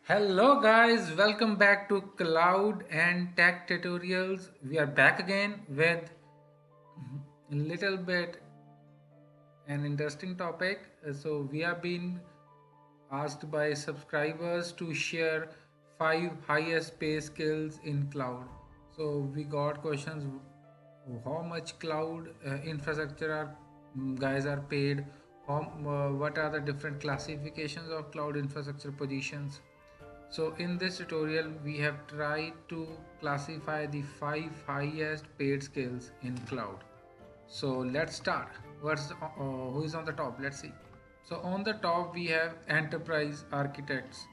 Hello guys, welcome back to Cloud and Tech Tutorials. We are back again with a little bit an interesting topic. So we have been asked by subscribers to share 5 highest pay skills in cloud. So we got questions: how much cloud infrastructure are guys are paid? What are the different classifications of cloud infrastructure positions? So in this tutorial, we have tried to classify the 5 highest paid skills in cloud. So let's start. Who is on the top? Let's see. So on the top we have enterprise architects.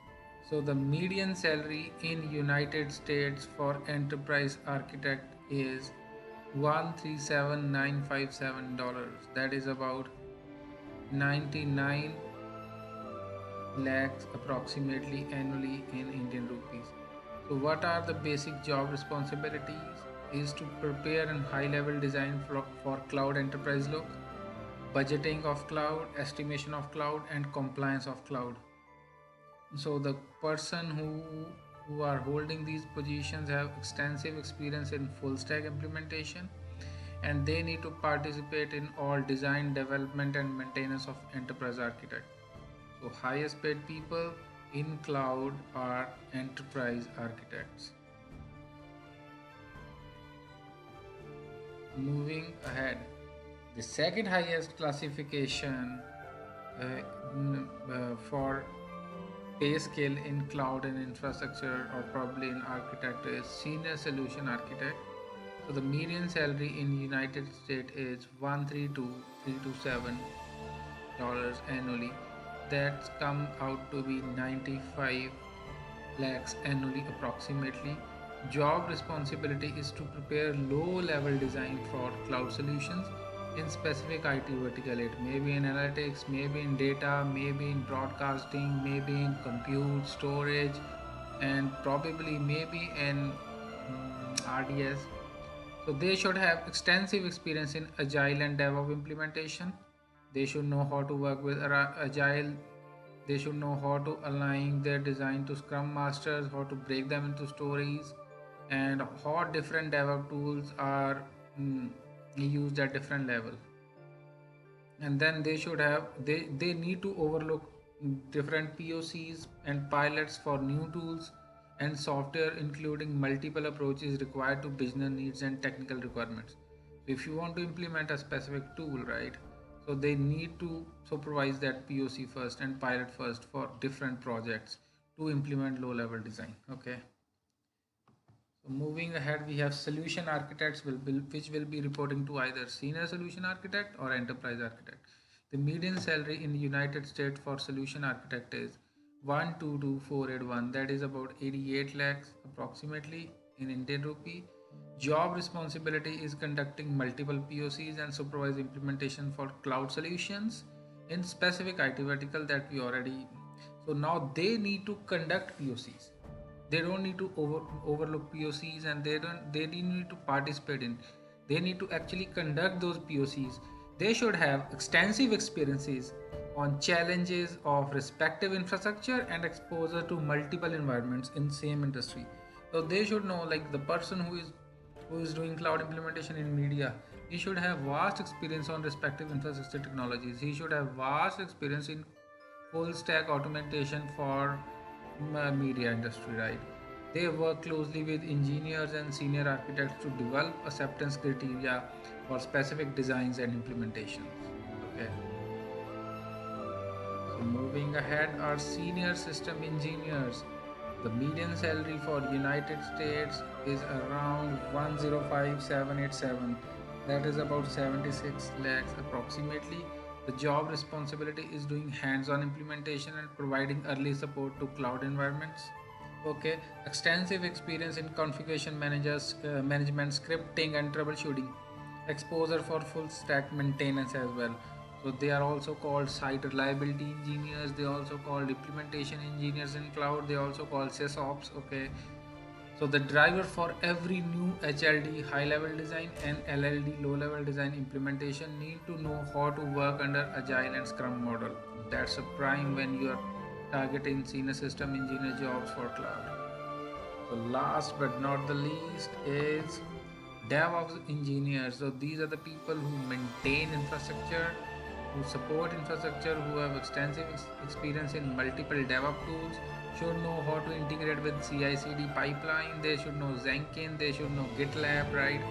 So the median salary in United States for enterprise architect is $137,957. That is about 99 lakhs approximately annually in Indian rupees. So what are the basic job responsibilities? Is to prepare a high level design for cloud enterprise look, budgeting of cloud, estimation of cloud, and compliance of cloud. So the person who are holding these positions have extensive experience in full stack implementation, and they need to participate in all design, development, and maintenance of enterprise architect. So highest paid people in cloud are enterprise architects. Moving ahead, the second highest classification for pay scale in cloud and infrastructure, or probably in architect, is senior solution architect. So the median salary in United States is 132,327 dollars annually. That's come out to be 95 lakhs annually approximately. Job responsibility is to prepare low level design for cloud solutions in specific IT vertical. It may be in analytics, maybe in data, maybe in broadcasting, maybe in compute, storage, and probably maybe in RDS. So they should have extensive experience in agile and DevOps implementation. They should know how to work with agile. They should know how to align their design to Scrum Masters, how to break them into stories, and how different DevOps tools are used at different level. And then they need to overlook different POCs and pilots for new tools and software, including multiple approaches required to business needs and technical requirements. So if you want to implement a specific tool, right, so they need to supervise that POC first and pilot first for different projects to implement low level design. Okay. So moving ahead, we have solution architects which will be reporting to either senior solution architect or enterprise architect. The median salary in the United States for solution architect is 122,481. That is about 88 lakhs approximately in Indian rupee. Job responsibility is conducting multiple POCs and supervise implementation for cloud solutions in specific IT vertical that we already. So now they need to conduct POCs. They don't need to overlook POCs, and they need to participate in. They need to actually conduct those POCs. They should have extensive experiences on challenges of respective infrastructure and exposure to multiple environments in same industry. So they should know, like the person who is doing cloud implementation in media, he should have vast experience on respective infrastructure technologies. He should have vast experience in full stack automation for media industry, right? They work closely with engineers and senior architects to develop acceptance criteria for specific designs and implementations. Okay. So moving ahead, our senior system engineers. The median salary for United States is around 105,787. That is about 76 lakhs approximately. The job responsibility is doing hands-on implementation and providing early support to cloud environments. Okay, extensive experience in configuration management, scripting, and troubleshooting. Exposure for full stack maintenance as well. So they are also called site reliability engineers. They also called implementation engineers in cloud. They also called sysops. Okay, so the driver for every new HLD high level design and LLD low level design implementation need to know how to work under agile and scrum model. That's a prime when you are targeting senior system engineer jobs for cloud. So last but not the least is DevOps engineers. So these are the people who maintain infrastructure, who support infrastructure, who have extensive experience in multiple DevOps tools, should know how to integrate with CI/CD pipeline. They should know Jenkins. They should know GitLab, right?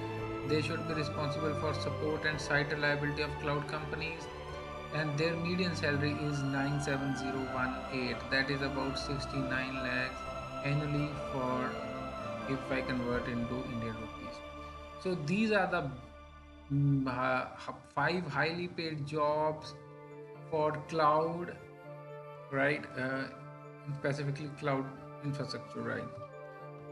They should be responsible for support and site reliability of cloud companies. And their median salary is 97018. That is about 69 lakhs annually for, if I convert into Indian rupees. So these are the five highly paid jobs for cloud, right? Specifically cloud infrastructure, right?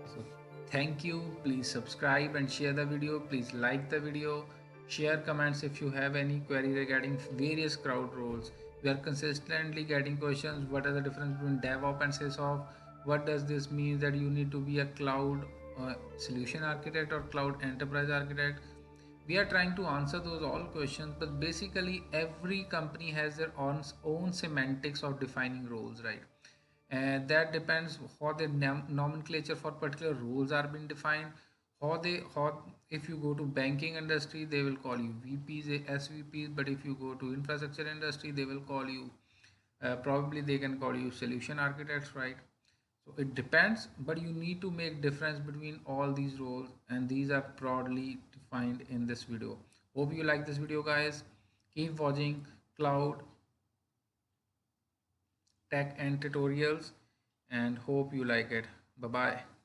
So thank you. Please subscribe and share the video. Please like the video. Share comments if you have any query regarding various cloud roles. We are consistently getting questions. What is the difference between DevOps and SysOps? What does this mean that you need to be a cloud solution architect or cloud enterprise architect? We are trying to answer those all questions, but basically every company has their own semantics of defining roles, right? And that depends how the nomenclature for particular roles are being defined. How if you go to banking industry, they will call you VPs, SVPs, but if you go to infrastructure industry, they will call you probably they can call you solution architects, right? So it depends, but you need to make difference between all these roles, and these are broadly defined in this video. Hope you like this video, guys. Keep watching cloud tech and tutorials, and hope you like it. Bye bye.